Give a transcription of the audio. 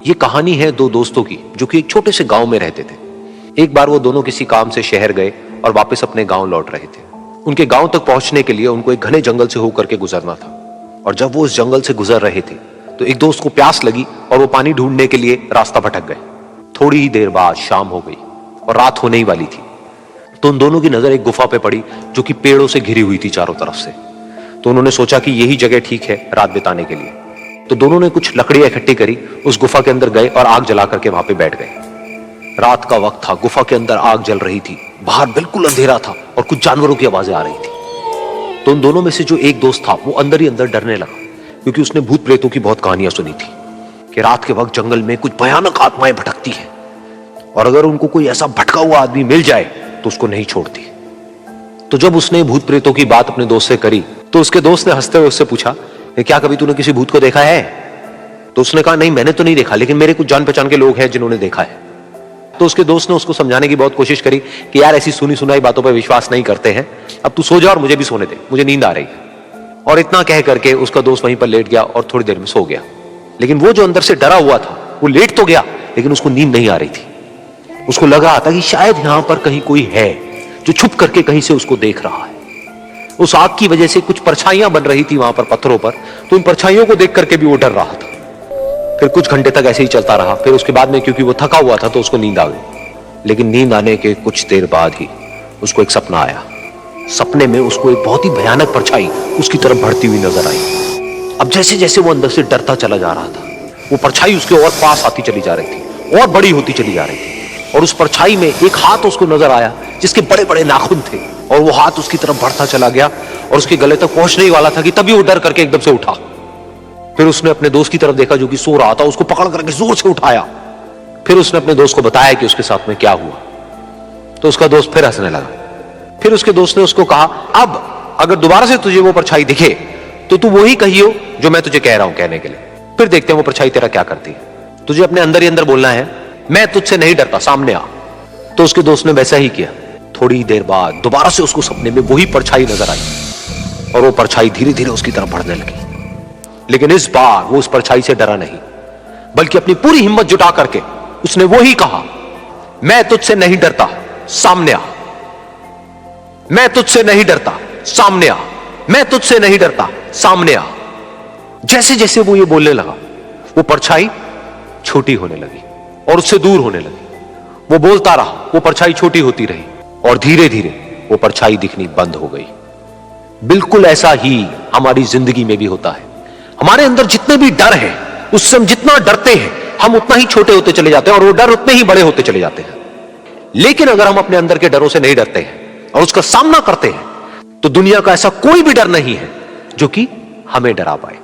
ये कहानी है दो दोस्तों की जो कि एक छोटे से गांव में रहते थे। एक बार वो दोनों किसी काम से शहर गए और वापस अपने गांव लौट रहे थे। उनके गांव तक पहुंचने के लिए उनको एक घने जंगल से होकर के गुजरना था और जब वो उस जंगल से गुजर रहे थे तो एक दोस्त को प्यास लगी और वो पानी ढूंढने के लिए रास्ता भटक गए। थोड़ी ही देर बाद शाम हो गई और रात होने ही वाली थी तो उन दोनों की नजर एक गुफा पे पड़ी जो कि पेड़ों से घिरी हुई थी चारों तरफ से। तो उन्होंने सोचा कि यही जगह ठीक है रात बिताने के लिए। तो दोनों ने कुछ लकड़ियां इकट्ठी करी, उस गुफा के अंदर गए और आग जला करके वहां पे बैठ गए। रात का वक्त था, गुफा के अंदर आग जल रही थी, बाहर बिल्कुल अंधेरा था और कुछ जानवरों की आवाजें आ रही थी। तो उन दोनों में से जो एक दोस्त था वो अंदर ही अंदर डरने लगा क्योंकि उसने भूत प्रेतों की बहुत कहानियां सुनी थी कि रात के वक्त जंगल में कुछ भयानक आत्माएं भटकती हैं और अगर उनको कोई ऐसा भटका हुआ आदमी मिल जाए तो उसको नहीं छोड़ती। तो जब उसने भूत प्रेतों की बात अपने दोस्त से करी तो उसके दोस्त ने हंसते हुए उससे पूछा, क्या कभी तूने किसी भूत को देखा है? तो उसने कहा, नहीं मैंने तो नहीं देखा, लेकिन मेरे कुछ जान पहचान के लोग हैं जिन्होंने देखा है। तो उसके दोस्त ने उसको समझाने की बहुत कोशिश करी कि यार ऐसी सुनी सुनाई बातों पर विश्वास नहीं करते हैं, अब तू सो जा और मुझे भी सोने दे, मुझे नींद आ रही है। और इतना कह करके उसका दोस्त वहीं पर लेट गया और थोड़ी देर में सो गया। लेकिन वो जो अंदर से डरा हुआ था वो लेट तो गया लेकिन उसको नींद नहीं आ रही थी। उसको लगा था कि शायद यहां पर कहीं कोई है जो छुप करके कहीं से उसको देख रहा है। उस आग की वजह से कुछ परछाइयां बन रही थी वहां पर पत्थरों पर, तो उन परछाइयों को देख करके भी वो डर रहा था। फिर कुछ घंटे तक ऐसे ही चलता रहा। फिर उसके बाद में क्योंकि वो थका हुआ था तो उसको नींद आ गई। लेकिन नींद आने के कुछ देर बाद ही उसको एक सपना आया। सपने में उसको एक बहुत ही भयानक परछाई उसकी तरफ बढ़ती हुई नजर आई। अब जैसे जैसे वो अंदर से डरता चला जा रहा था वो परछाई उसके और पास आती चली जा रही थी और बड़ी होती चली जा रही थी। और उस परछाई में एक हाथ उसको नजर आया जिसके बड़े बड़े नाखून थे और वो हाथ उसकी तरफ बढ़ता चला गया और उसके गले तक पहुंचने ही वाला था कि तभी वो डर करके एकदम से उठा। फिर उसने अपने दोस्त की तरफ देखा जो कि सो रहा था, उसको पकड़ करके जोर से उठाया। फिर उसने अपने दोस्त को बताया कि उसके साथ में क्या हुआ। तो उसका दोस्त फिर हंसने लगा। फिर उसके दोस्त ने उसको कहा, अब अगर दोबारा से तुझे वो परछाई दिखे तो तू वही कहियो जो मैं तुझे कह रहा हूं कहने के लिए, फिर देखते हैं वो परछाई तेरा क्या करती है। तुझे अपने अंदर ही अंदर बोलना है, मैं तुझसे नहीं डरता, सामने आ। तो उसके दोस्त ने वैसा ही किया। थोड़ी देर बाद दोबारा से उसको सपने में वही परछाई नजर आई और वो परछाई धीरे धीरे उसकी तरफ बढ़ने लगी। लेकिन इस बार वो उस परछाई से डरा नहीं बल्कि अपनी पूरी हिम्मत जुटा करके उसने वही कहा, मैं तुझसे नहीं डरता, सामने आ। मैं तुझसे नहीं डरता, सामने आ। मैं तुझसे नहीं डरता, सामने आ। जैसे जैसे वो ये बोलने लगा वो परछाई छोटी होने लगी और उससे दूर होने लगी। वो बोलता रहा, वो परछाई छोटी होती रही और धीरे धीरे वो परछाई दिखनी बंद हो गई। बिल्कुल ऐसा ही हमारी जिंदगी में भी होता है। हमारे अंदर जितने भी डर है, उससे हम जितना डरते हैं हम उतना ही छोटे होते चले जाते हैं और वो डर उतने ही बड़े होते चले जाते हैं। लेकिन अगर हम अपने अंदर के डरों से नहीं डरते हैं और उसका सामना करते हैं तो दुनिया का ऐसा कोई भी डर नहीं है जो कि हमें डरा पाए।